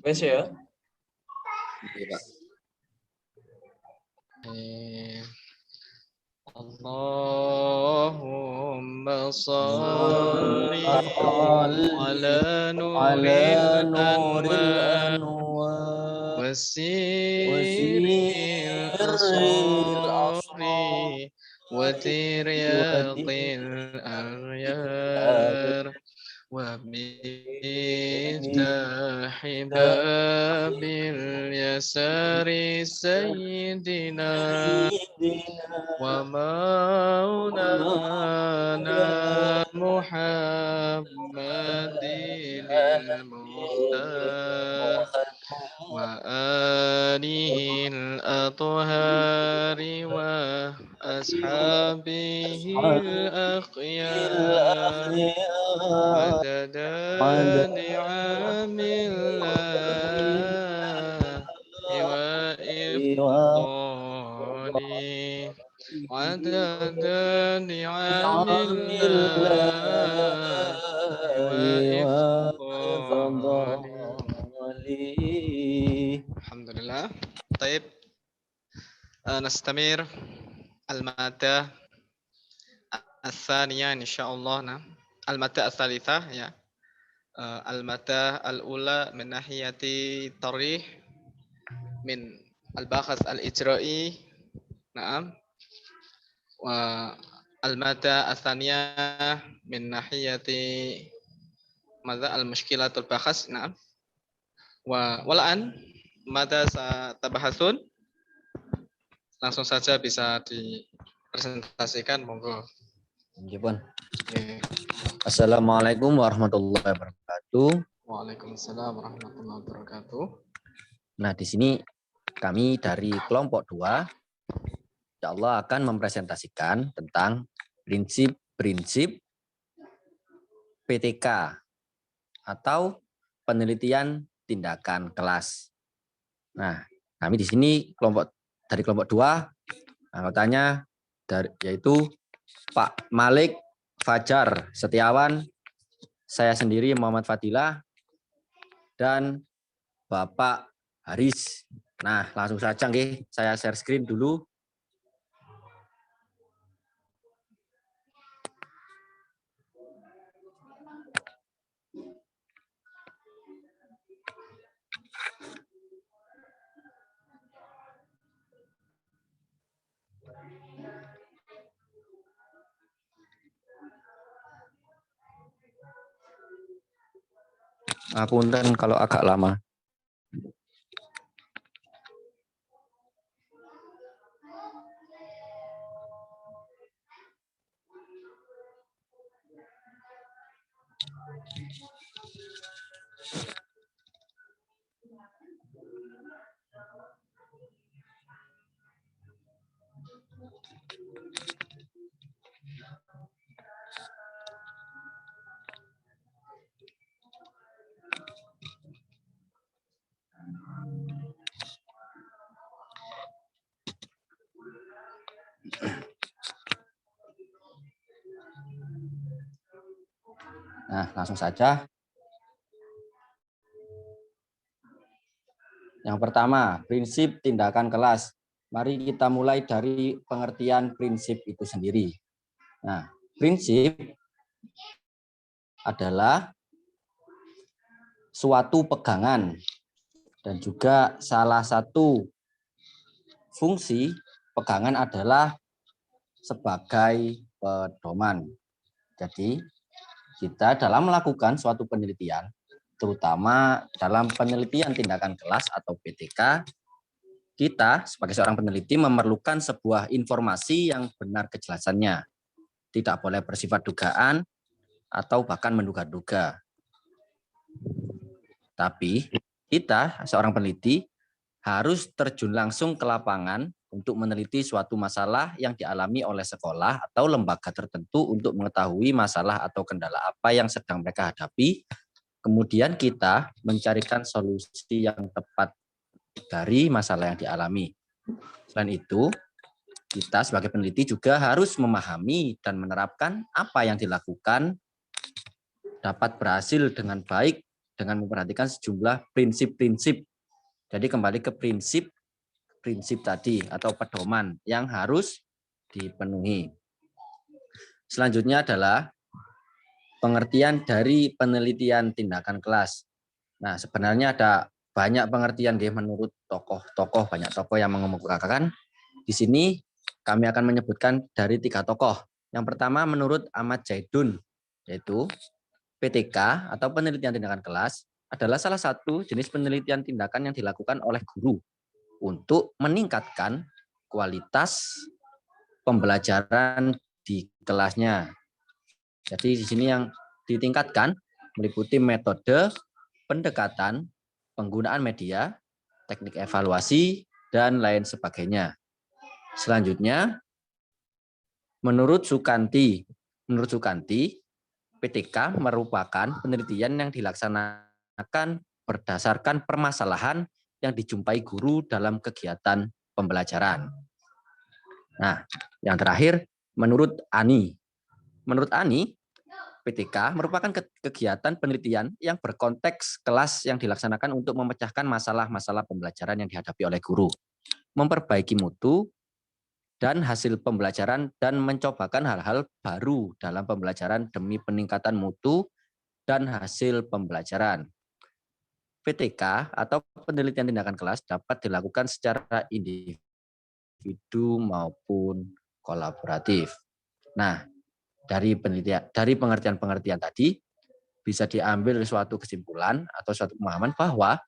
Wes ya. Iya, Pak. Allahumma salli ala Ala nuril nuril anwar anwar wasiril wasiril asrari wa tiryaqil aryar wa miftahi babil yasari sayyidina ومولانا محمد المختار وآله الأطهار وأصحابه الأخيار عدد نعم الله وإفضاله عدد نعم الله وإفضاله. الحمد لله. طيب نستمر المادة الثانية إن شاء الله. نعم المادة الثالثة يا المادة الأولى من ناحية الترجيح من الباحث الإجرائي. نعم. والمادة الثانية من ناحية ماذا المشكلة البحث. نعم. والآن ماذا ستبحثون؟ Langsung saja bisa dipresentasikan, monggo. Assalamualaikum warahmatullahi wabarakatuh. Waalaikumsalam warahmatullahi wabarakatuh. Nah, di sini kami dari kelompok 2 insya Allah akan mempresentasikan tentang prinsip-prinsip PTK atau penelitian tindakan kelas. Nah, kami di sini dari kelompok 2 anggotanya yaitu Pak Malik Fajar Setiawan, saya sendiri Muhammad Fadilah, dan Bapak Haris. Nah, langsung saja nggih, saya share screen dulu. Punten kalau agak lama. Nah, langsung saja. Yang pertama, prinsip tindakan kelas. Mari kita mulai dari pengertian prinsip itu sendiri. Nah, prinsip adalah suatu pegangan dan juga salah satu fungsi pegangan adalah sebagai pedoman. Jadi, kita dalam melakukan suatu penelitian, terutama dalam penelitian tindakan kelas atau PTK, kita sebagai seorang peneliti memerlukan sebuah informasi yang benar kejelasannya. Tidak boleh bersifat dugaan atau bahkan menduga-duga. Tapi kita seorang peneliti harus terjun langsung ke lapangan untuk meneliti suatu masalah yang dialami oleh sekolah atau lembaga tertentu untuk mengetahui masalah atau kendala apa yang sedang mereka hadapi. Kemudian kita mencarikan solusi yang tepat dari masalah yang dialami. Selain itu, kita sebagai peneliti juga harus memahami dan menerapkan apa yang dilakukan dapat berhasil dengan baik dengan memperhatikan sejumlah prinsip-prinsip. Jadi kembali ke prinsip tadi atau pedoman yang harus dipenuhi. Selanjutnya adalah pengertian dari penelitian tindakan kelas. Nah, sebenarnya ada banyak pengertian menurut tokoh-tokoh, banyak tokoh yang mengemukakan. Di sini kami akan menyebutkan dari 3 tokoh. Yang pertama menurut Ahmad Zaidun, yaitu PTK atau penelitian tindakan kelas adalah salah satu jenis penelitian tindakan yang dilakukan oleh guru untuk meningkatkan kualitas pembelajaran di kelasnya. Jadi di sini yang ditingkatkan meliputi metode, pendekatan, penggunaan media, teknik evaluasi, dan lain sebagainya. Selanjutnya, menurut Sukanti, PTK merupakan penelitian yang dilaksanakan berdasarkan permasalahan yang dijumpai guru dalam kegiatan pembelajaran. Nah, yang terakhir, menurut Ani. Menurut Ani, PTK merupakan kegiatan penelitian yang berkonteks kelas yang dilaksanakan untuk memecahkan masalah-masalah pembelajaran yang dihadapi oleh guru, memperbaiki mutu dan hasil pembelajaran, dan mencobakan hal-hal baru dalam pembelajaran demi peningkatan mutu dan hasil pembelajaran. PTK atau penelitian tindakan kelas dapat dilakukan secara individu maupun kolaboratif. Nah, dari pengertian-pengertian tadi bisa diambil suatu kesimpulan atau suatu pemahaman bahwa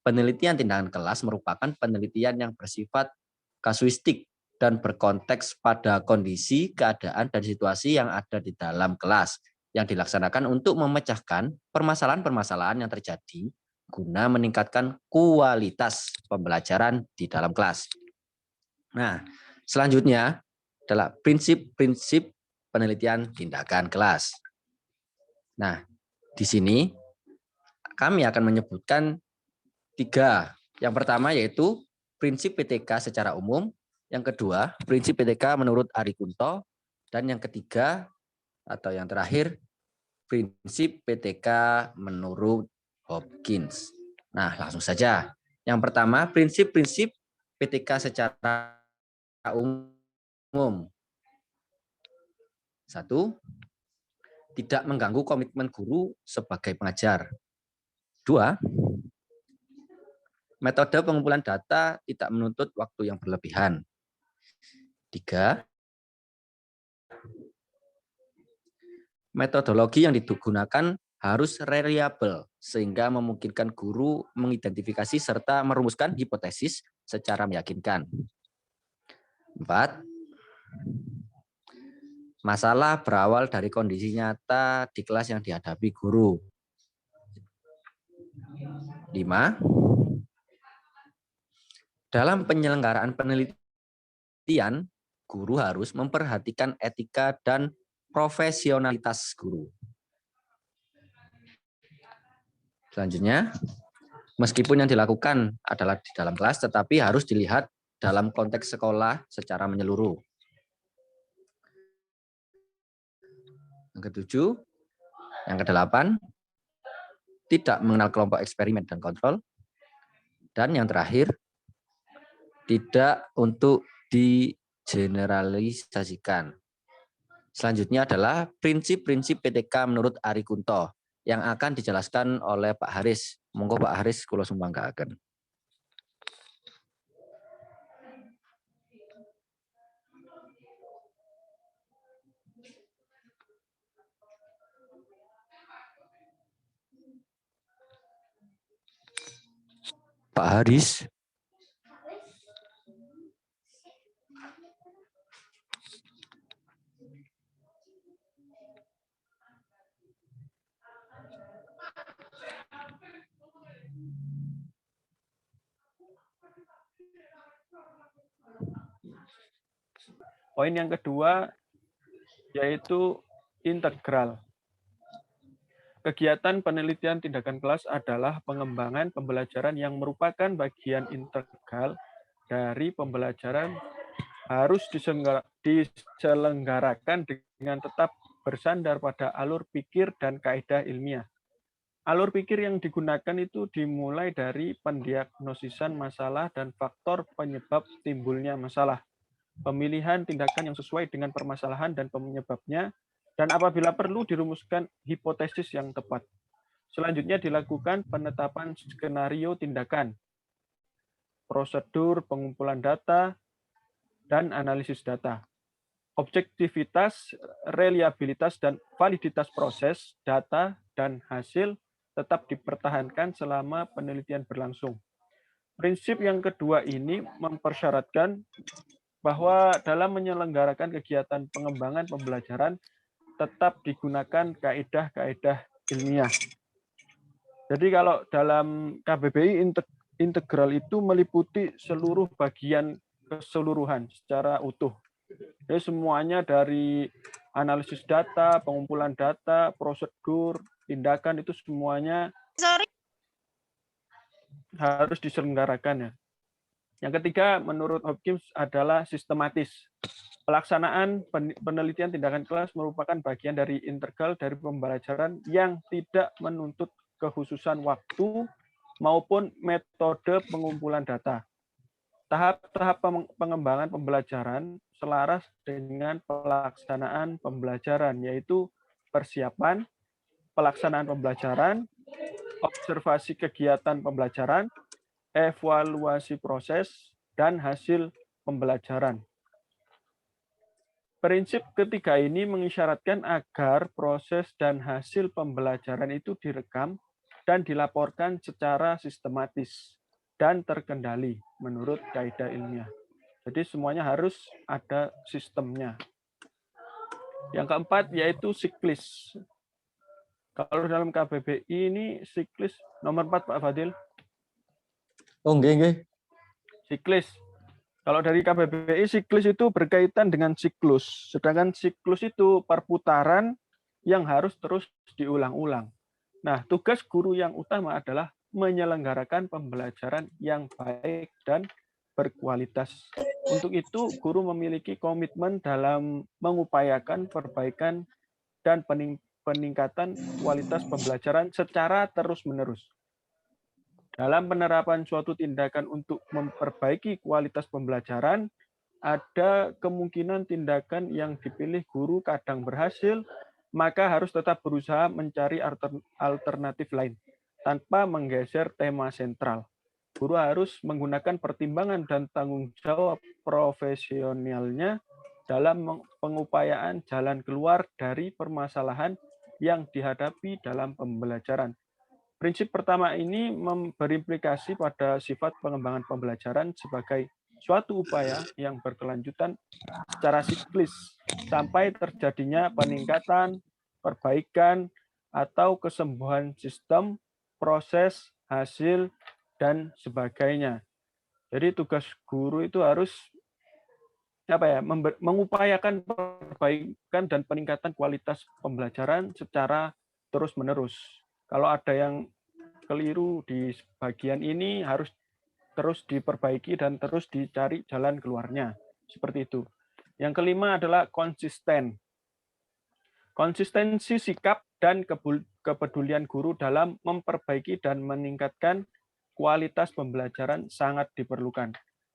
penelitian tindakan kelas merupakan penelitian yang bersifat kasuistik dan berkonteks pada kondisi, keadaan, dan situasi yang ada di dalam kelas yang dilaksanakan untuk memecahkan permasalahan-permasalahan yang terjadi guna meningkatkan kualitas pembelajaran di dalam kelas. Nah, selanjutnya adalah prinsip-prinsip penelitian tindakan kelas. Nah, di sini kami akan menyebutkan 3. Yang pertama yaitu prinsip PTK secara umum, yang kedua prinsip PTK menurut Ari Kunto, dan yang ketiga atau yang terakhir prinsip PTK menurut Hopkins. Nah, langsung saja. Yang pertama, prinsip-prinsip PTK secara umum. 1. Tidak mengganggu komitmen guru sebagai pengajar. 2. Metode pengumpulan data tidak menuntut waktu yang berlebihan. 3. Metodologi yang digunakan harus reliable sehingga memungkinkan guru mengidentifikasi serta merumuskan hipotesis secara meyakinkan. 4. Masalah berawal dari kondisi nyata di kelas yang dihadapi guru. 5. Dalam penyelenggaraan penelitian, guru harus memperhatikan etika dan profesionalitas guru. Selanjutnya, meskipun yang dilakukan adalah di dalam kelas, tetapi harus dilihat dalam konteks sekolah secara menyeluruh. Yang ketujuh, yang kedelapan, tidak mengenal kelompok eksperimen dan kontrol. Dan yang terakhir, tidak untuk digeneralisasikan. Selanjutnya adalah prinsip-prinsip PTK menurut Ari Kunto yang akan dijelaskan oleh Pak Haris. Monggo Pak Haris kula sumbangkaken. Pak Haris. Poin yang kedua yaitu integral. Kegiatan penelitian tindakan kelas adalah pengembangan pembelajaran yang merupakan bagian integral dari pembelajaran, harus diselenggarakan dengan tetap bersandar pada alur pikir dan kaidah ilmiah. Alur pikir yang digunakan itu dimulai dari pendiagnosisan masalah dan faktor penyebab timbulnya masalah, pemilihan tindakan yang sesuai dengan permasalahan dan penyebabnya, dan apabila perlu dirumuskan hipotesis yang tepat. Selanjutnya dilakukan penetapan skenario tindakan, prosedur pengumpulan data, dan analisis data. Objektivitas, reliabilitas, dan validitas proses, data, dan hasil tetap dipertahankan selama penelitian berlangsung. Prinsip yang kedua ini mempersyaratkan bahwa dalam menyelenggarakan kegiatan pengembangan pembelajaran tetap digunakan kaedah-kaedah ilmiah. Jadi kalau dalam KBBI integral itu meliputi seluruh bagian keseluruhan secara utuh. Jadi semuanya dari analisis data, pengumpulan data, prosedur, tindakan itu semuanya harus diselenggarakan ya. Yang ketiga menurut Hopkins adalah sistematis. Pelaksanaan penelitian tindakan kelas merupakan bagian dari integral dari pembelajaran yang tidak menuntut kekhususan waktu maupun metode pengumpulan data. Tahap-tahap pengembangan pembelajaran selaras dengan pelaksanaan pembelajaran, yaitu persiapan, pelaksanaan pembelajaran, observasi kegiatan pembelajaran, evaluasi proses, dan hasil pembelajaran. Prinsip ketiga ini mengisyaratkan agar proses dan hasil pembelajaran itu direkam dan dilaporkan secara sistematis dan terkendali menurut kaidah ilmiah. Jadi semuanya harus ada sistemnya. Yang keempat yaitu siklis. Kalau dalam KBBI ini siklis nomor 4 Pak Fadil. Oh, nggih. Siklis. Kalau dari KBBI siklis itu berkaitan dengan siklus. Sedangkan siklus itu perputaran yang harus terus diulang-ulang. Nah, tugas guru yang utama adalah menyelenggarakan pembelajaran yang baik dan berkualitas. Untuk itu, guru memiliki komitmen dalam mengupayakan perbaikan dan peningkatan kualitas pembelajaran secara terus-menerus. Dalam penerapan suatu tindakan untuk memperbaiki kualitas pembelajaran, ada kemungkinan tindakan yang dipilih guru kadang berhasil, maka harus tetap berusaha mencari alternatif lain, tanpa menggeser tema sentral. Guru harus menggunakan pertimbangan dan tanggung jawab profesionalnya dalam pengupayaan jalan keluar dari permasalahan yang dihadapi dalam pembelajaran. Prinsip pertama ini berimplikasi pada sifat pengembangan pembelajaran sebagai suatu upaya yang berkelanjutan secara siklis sampai terjadinya peningkatan, perbaikan, atau kesembuhan sistem, proses, hasil, dan sebagainya. Jadi tugas guru itu harus mengupayakan perbaikan dan peningkatan kualitas pembelajaran secara terus-menerus. Kalau ada yang keliru di bagian ini harus terus diperbaiki dan terus dicari jalan keluarnya. Seperti itu. Yang kelima adalah konsisten. Konsistensi sikap dan kepedulian guru dalam memperbaiki dan meningkatkan kualitas pembelajaran sangat diperlukan.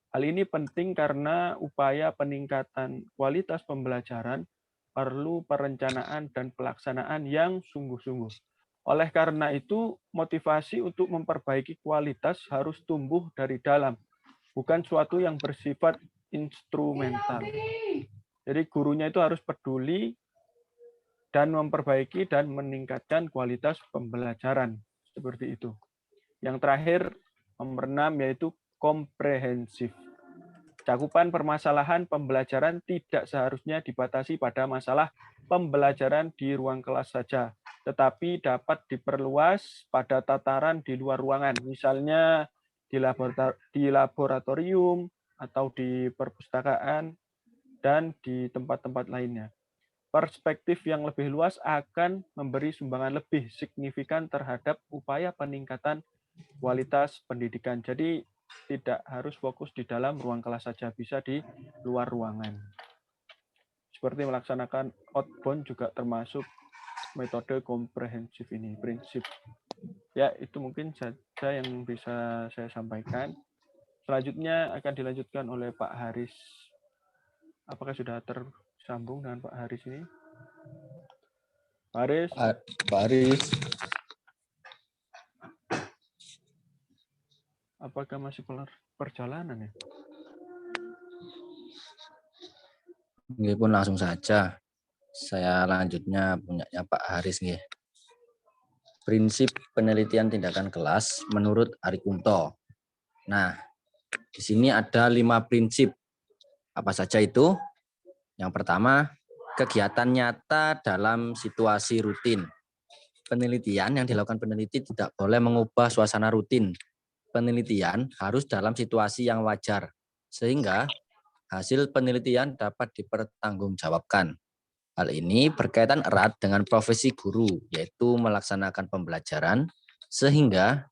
Hal ini penting karena upaya peningkatan kualitas pembelajaran perlu perencanaan dan pelaksanaan yang sungguh-sungguh. Oleh karena itu, motivasi untuk memperbaiki kualitas harus tumbuh dari dalam, bukan suatu yang bersifat instrumental. Jadi gurunya itu harus peduli dan memperbaiki dan meningkatkan kualitas pembelajaran. Seperti itu. Yang terakhir, nomor 6, yaitu komprehensif. Cakupan permasalahan pembelajaran tidak seharusnya dibatasi pada masalah pembelajaran di ruang kelas saja, tetapi dapat diperluas pada tataran di luar ruangan, misalnya di laboratorium atau di perpustakaan dan di tempat-tempat lainnya. Perspektif yang lebih luas akan memberi sumbangan lebih signifikan terhadap upaya peningkatan kualitas pendidikan. Jadi tidak harus fokus di dalam ruang kelas saja, bisa di luar ruangan. Seperti melaksanakan outbound juga termasuk metode komprehensif ini, prinsip. Ya, itu mungkin saja yang bisa saya sampaikan. Selanjutnya akan dilanjutkan oleh Pak Haris. Apakah sudah tersambung dengan Pak Haris ini? Pak Haris, Pak Aris. apakah masih perjalanan ya? Nggih pun langsung saja. Saya lanjutnya punyanya Pak Haris nggih. Prinsip penelitian tindakan kelas menurut Ari Kunto. Nah, di sini ada 5 prinsip. Apa saja itu? Yang pertama, kegiatan nyata dalam situasi rutin. Penelitian yang dilakukan peneliti tidak boleh mengubah suasana rutin. Penelitian harus dalam situasi yang wajar, sehingga hasil penelitian dapat dipertanggungjawabkan. Hal ini berkaitan erat dengan profesi guru, yaitu melaksanakan pembelajaran, sehingga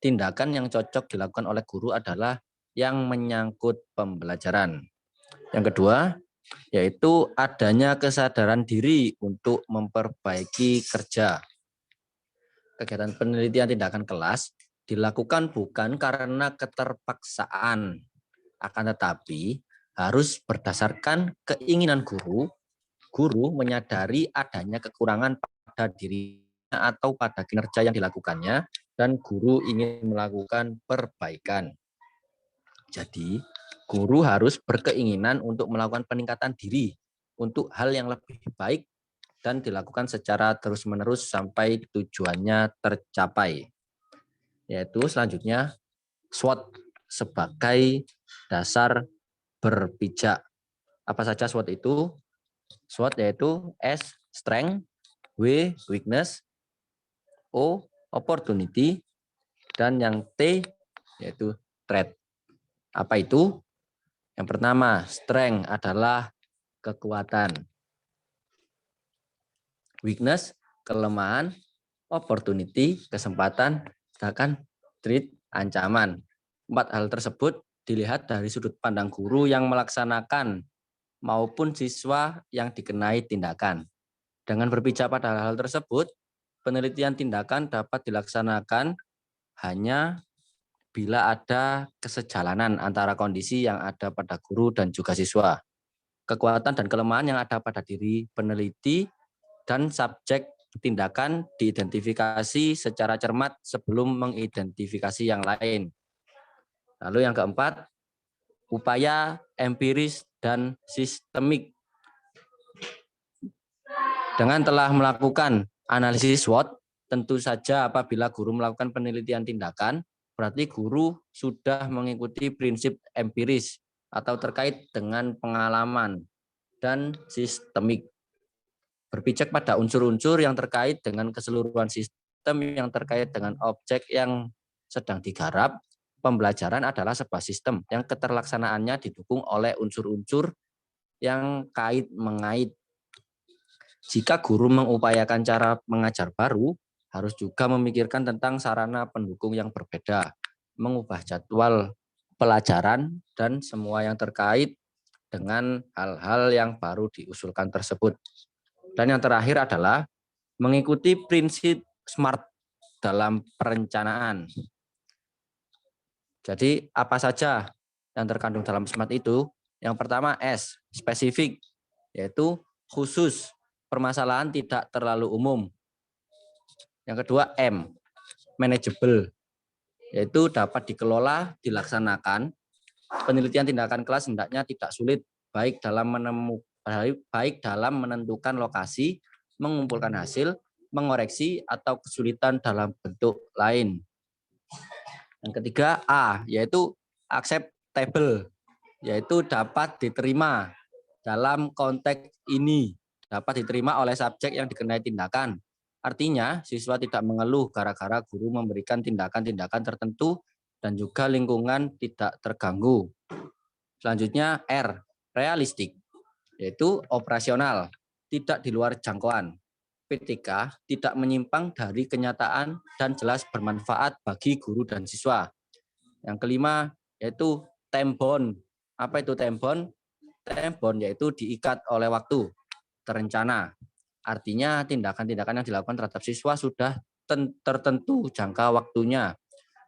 tindakan yang cocok dilakukan oleh guru adalah yang menyangkut pembelajaran. Yang kedua, yaitu adanya kesadaran diri untuk memperbaiki kerja. Kegiatan penelitian tindakan kelas dilakukan bukan karena keterpaksaan, akan tetapi harus berdasarkan keinginan guru menyadari adanya kekurangan pada dirinya atau pada kinerja yang dilakukannya, dan guru ingin melakukan perbaikan. Jadi, guru harus berkeinginan untuk melakukan peningkatan diri untuk hal yang lebih baik dan dilakukan secara terus-menerus sampai tujuannya tercapai. Yaitu selanjutnya SWOT sebagai dasar berpijak. Apa saja SWOT itu? SWOT yaitu S, strength, W, weakness, O, opportunity, dan yang T yaitu threat. Apa itu? Yang pertama, strength adalah kekuatan. Weakness, kelemahan. Opportunity, kesempatan. Sedangkan threat, ancaman. 4 hal tersebut dilihat dari sudut pandang guru yang melaksanakan maupun siswa yang dikenai tindakan. Dengan berpijak pada hal tersebut, penelitian tindakan dapat dilaksanakan hanya bila ada kesejalanan antara kondisi yang ada pada guru dan juga siswa, kekuatan dan kelemahan yang ada pada diri peneliti, dan subjek tindakan diidentifikasi secara cermat sebelum mengidentifikasi yang lain. Lalu yang keempat, upaya empiris dan sistemik. Dengan telah melakukan analisis SWOT, tentu saja apabila guru melakukan penelitian tindakan, berarti guru sudah mengikuti prinsip empiris atau terkait dengan pengalaman dan sistemik. Berpijak pada unsur-unsur yang terkait dengan keseluruhan sistem yang terkait dengan objek yang sedang digarap. Pembelajaran adalah sebuah sistem yang keterlaksanaannya didukung oleh unsur-unsur yang kait-mengait. Jika guru mengupayakan cara mengajar baru, harus juga memikirkan tentang sarana pendukung yang berbeda, mengubah jadwal pelajaran, dan semua yang terkait dengan hal-hal yang baru diusulkan tersebut. Dan yang terakhir adalah mengikuti prinsip SMART dalam perencanaan. Jadi apa saja yang terkandung dalam SMART itu? Yang pertama S, spesifik, yaitu khusus, permasalahan tidak terlalu umum. Yang kedua M, manageable, yaitu dapat dikelola, dilaksanakan. Penelitian tindakan kelas hendaknya tidak sulit, baik dalam menentukan lokasi, mengumpulkan hasil, mengoreksi, atau kesulitan dalam bentuk lain. Yang ketiga A, yaitu acceptable, yaitu dapat diterima dalam konteks ini, dapat diterima oleh subjek yang dikenai tindakan. Artinya, siswa tidak mengeluh gara-gara guru memberikan tindakan-tindakan tertentu dan juga lingkungan tidak terganggu. Selanjutnya R, realistik, yaitu operasional, tidak di luar jangkauan. P3K tidak menyimpang dari kenyataan dan jelas bermanfaat bagi guru dan siswa. Yang kelima yaitu time bound. Apa itu time bound? Time bound yaitu diikat oleh waktu, terencana. Artinya tindakan-tindakan yang dilakukan terhadap siswa sudah tertentu jangka waktunya.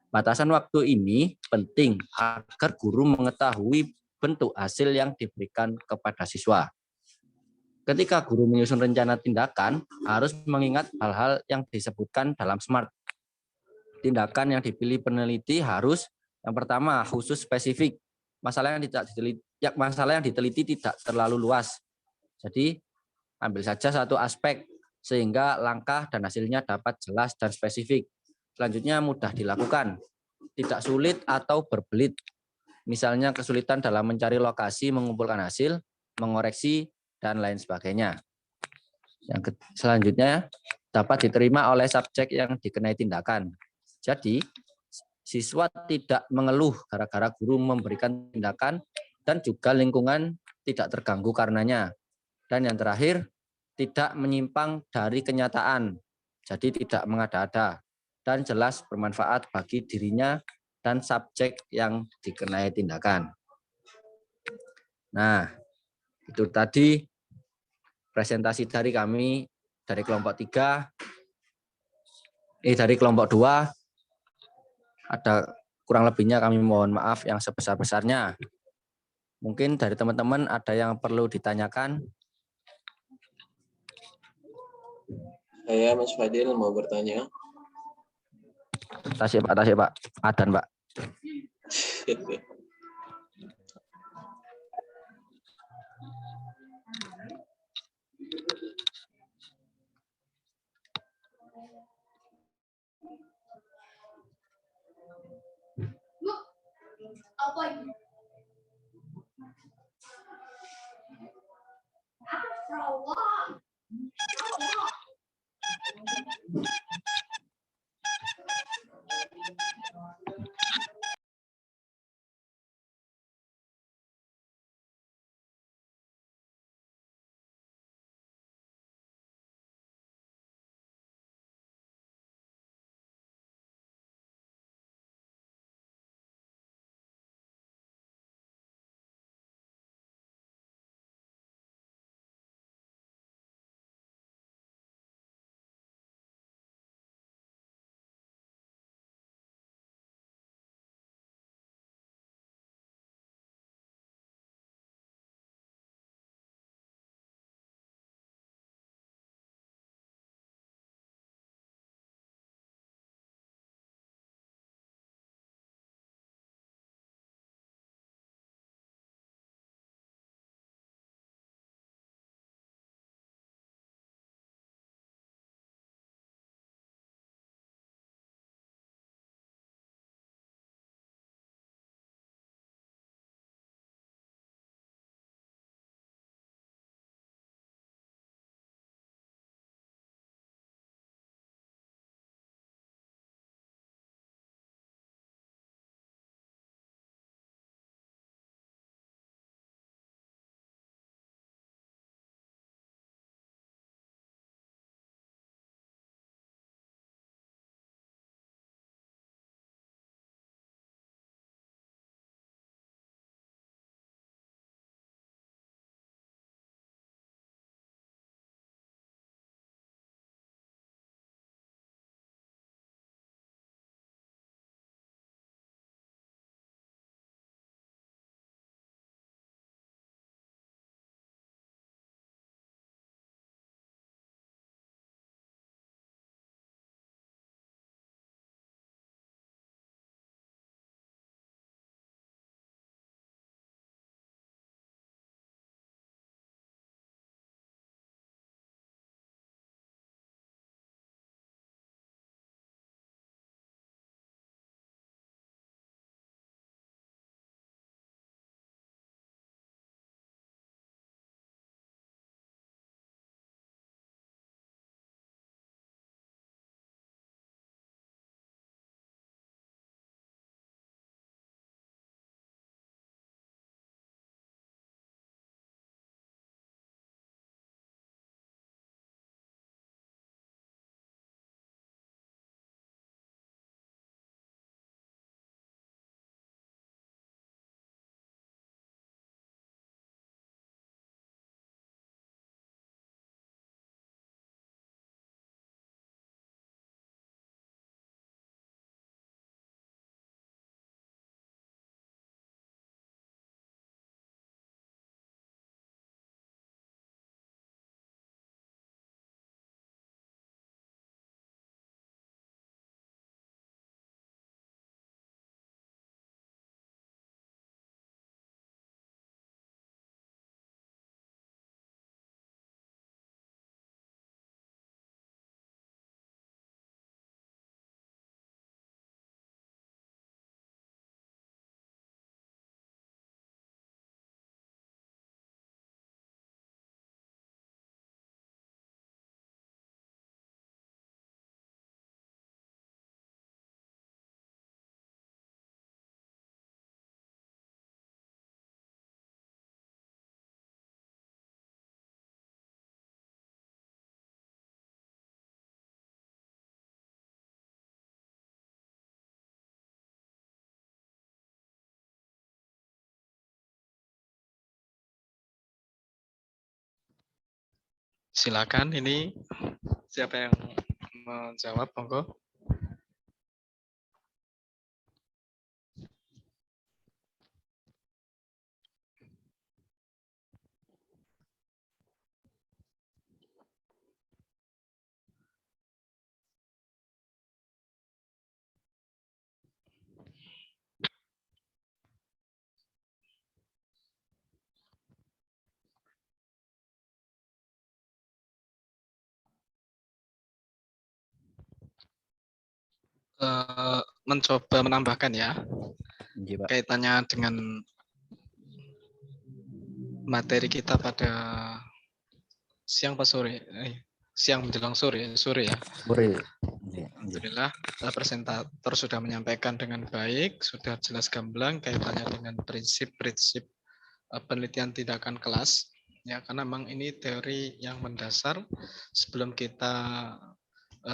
Batasan waktu ini penting agar guru mengetahui bentuk hasil yang diberikan kepada siswa. Ketika guru menyusun rencana tindakan, harus mengingat hal-hal yang disebutkan dalam SMART. Tindakan yang dipilih peneliti harus yang pertama khusus spesifik. Masalah yang diteliti tidak terlalu luas. Jadi ambil saja satu aspek sehingga langkah dan hasilnya dapat jelas dan spesifik. Selanjutnya mudah dilakukan, tidak sulit atau berbelit. Misalnya kesulitan dalam mencari lokasi, mengumpulkan hasil, mengoreksi, dan lain sebagainya. Yang selanjutnya dapat diterima oleh subjek yang dikenai tindakan. Jadi siswa tidak mengeluh gara-gara guru memberikan tindakan dan juga lingkungan tidak terganggu karenanya. Dan yang terakhir, tidak menyimpang dari kenyataan, jadi tidak mengada-ada, dan jelas bermanfaat bagi dirinya dan subjek yang dikenai tindakan. Nah, itu tadi presentasi dari kami dari kelompok 3, dari kelompok 2. Ada kurang lebihnya kami mohon maaf yang sebesar-besarnya. Mungkin dari teman-teman ada yang perlu ditanyakan. Saya Mas Fadil mau bertanya. Tasik Pak. Adan Pak. Apa ini? Silakan, ini siapa yang menjawab, monggo. Mencoba menambahkan ya, Iya, Pak. kaitannya dengan materi kita pada siang pas sore, siang menjelang sore ya. Sore. Alhamdulillah, presentator sudah menyampaikan dengan baik, sudah jelas gamblang kaitannya dengan prinsip-prinsip penelitian tindakan kelas. Ya, karena memang ini teori yang mendasar sebelum kita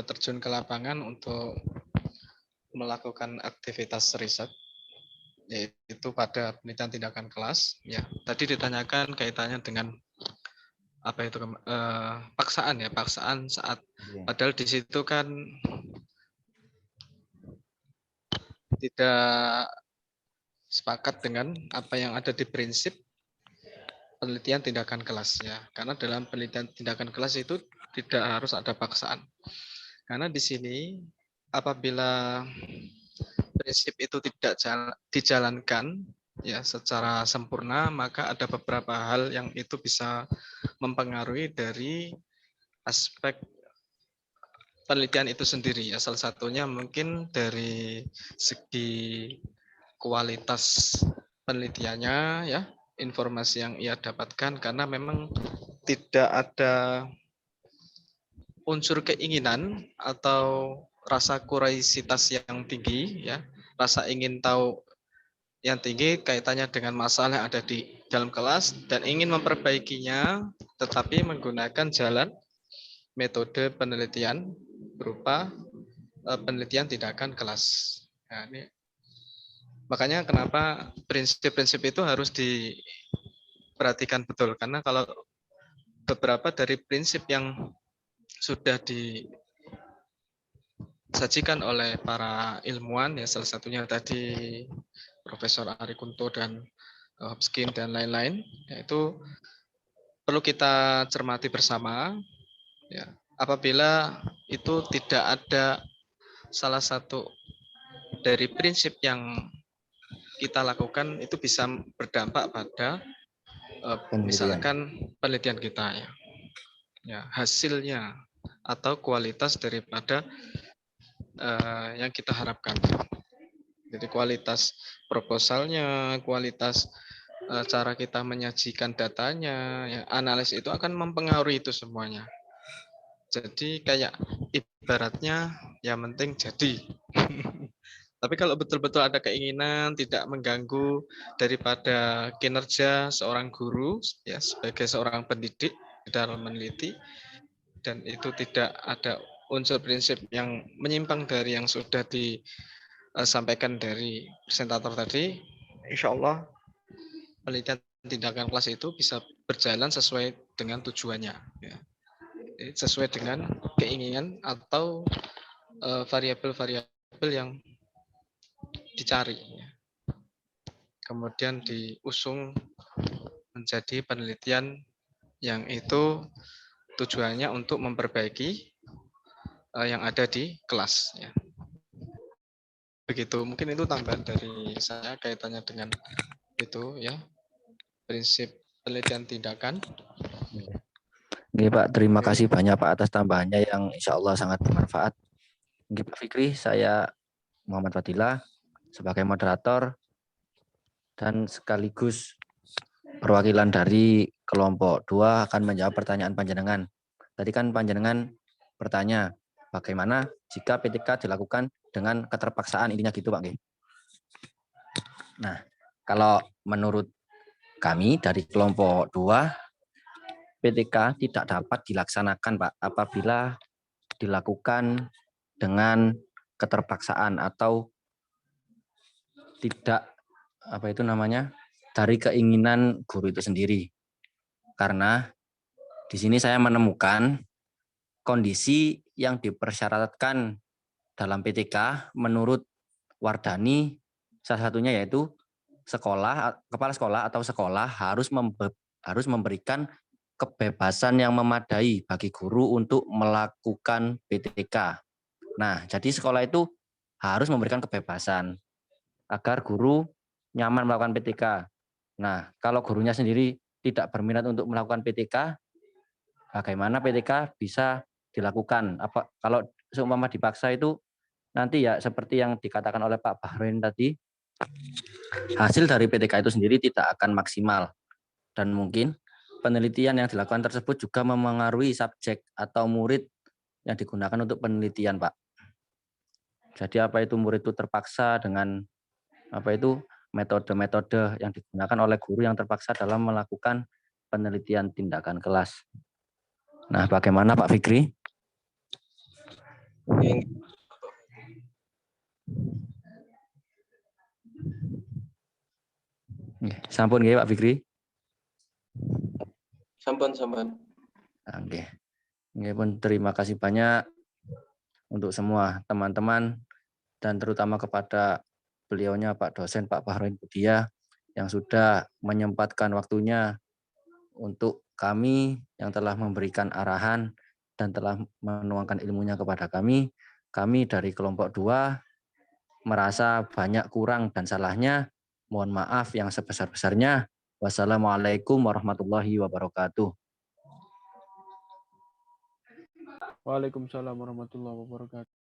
terjun ke lapangan untuk melakukan aktivitas riset, yaitu pada penelitian tindakan kelas. Ya, tadi ditanyakan kaitannya dengan apa itu paksaan ya, paksaan saat padahal di situ kan tidak sepakat dengan apa yang ada di prinsip penelitian tindakan kelas ya. Karena dalam penelitian tindakan kelas itu tidak harus ada paksaan. Karena di sini apabila prinsip itu tidak dijalankan ya secara sempurna, maka ada beberapa hal yang itu bisa mempengaruhi dari aspek penelitian itu sendiri ya. Salah satunya mungkin dari segi kualitas penelitiannya ya, informasi yang ia dapatkan, karena memang tidak ada unsur keinginan atau rasa kuriositas yang tinggi ya, rasa ingin tahu yang tinggi kaitannya dengan masalah yang ada di dalam kelas dan ingin memperbaikinya, tetapi menggunakan jalan metode penelitian berupa penelitian tindakan kelas. Nah, ini makanya kenapa prinsip-prinsip itu harus diperhatikan betul, karena kalau beberapa dari prinsip yang sudah disajikan oleh para ilmuwan ya, salah satunya tadi Profesor Ari Kunto dan Hopkins dan lain-lain, yaitu perlu kita cermati bersama ya. Apabila itu tidak ada salah satu dari prinsip yang kita lakukan, itu bisa berdampak pada misalkan penelitian kita ya. Ya, hasilnya atau kualitas daripada yang kita harapkan. Jadi kualitas proposalnya, kualitas cara kita menyajikan datanya, ya, analisis itu akan mempengaruhi itu semuanya. Jadi kayak ibaratnya yang penting jadi. Tapi kalau betul-betul ada keinginan tidak mengganggu daripada kinerja seorang guru ya sebagai seorang pendidik dalam meneliti, dan itu tidak ada unsur prinsip yang menyimpang dari yang sudah disampaikan dari presentator tadi, insya Allah penelitian tindakan kelas itu bisa berjalan sesuai dengan tujuannya, ya. Sesuai dengan keinginan atau variabel-variabel yang dicari. Kemudian diusung menjadi penelitian yang itu tujuannya untuk memperbaiki yang ada di kelas. Ya. Begitu, mungkin itu tambahan dari saya kaitannya dengan itu ya, prinsip penelitian tindakan. Oke, Pak, terima kasih banyak Pak atas tambahannya yang insya Allah sangat bermanfaat. Oke, Pak Fikri, saya Muhammad Fadilah sebagai moderator dan sekaligus perwakilan dari kelompok 2 akan menjawab pertanyaan panjenengan. Tadi kan panjenengan bertanya bagaimana jika PTK dilakukan dengan keterpaksaan, intinya gitu Pak. Nah, kalau menurut kami dari kelompok 2, PTK tidak dapat dilaksanakan Pak apabila dilakukan dengan keterpaksaan atau tidak dari keinginan guru itu sendiri. Karena Di sini saya menemukan kondisi yang dipersyaratkan dalam PTK menurut Wardani, salah satunya yaitu kepala sekolah atau sekolah harus memberikan kebebasan yang memadai bagi guru untuk melakukan PTK. Nah, jadi sekolah itu harus memberikan kebebasan agar guru nyaman melakukan PTK. Nah, kalau gurunya sendiri tidak berminat untuk melakukan PTK, bagaimana PTK bisa dilakukan? Kalau seumpama dipaksa itu nanti ya seperti yang dikatakan oleh Pak Bahroin tadi, hasil dari PTK itu sendiri tidak akan maksimal. Dan mungkin penelitian yang dilakukan tersebut juga memengaruhi subjek atau murid yang digunakan untuk penelitian, Pak. Jadi apa itu murid itu terpaksa dengan metode-metode yang digunakan oleh guru yang terpaksa dalam melakukan penelitian tindakan kelas. Nah, bagaimana Pak Fikri? Sampun nggih Pak Fikri? Sampun. Oke. Nggih pun terima kasih banyak untuk semua teman-teman dan terutama kepada beliaunya Pak dosen Pak Bahroin Budia yang sudah menyempatkan waktunya untuk kami yang telah memberikan arahan dan telah menuangkan ilmunya kepada kami. Kami dari kelompok 2 merasa banyak kurang dan salahnya. Mohon maaf yang sebesar-besarnya. Wassalamualaikum warahmatullahi wabarakatuh. Waalaikumsalam warahmatullahi wabarakatuh.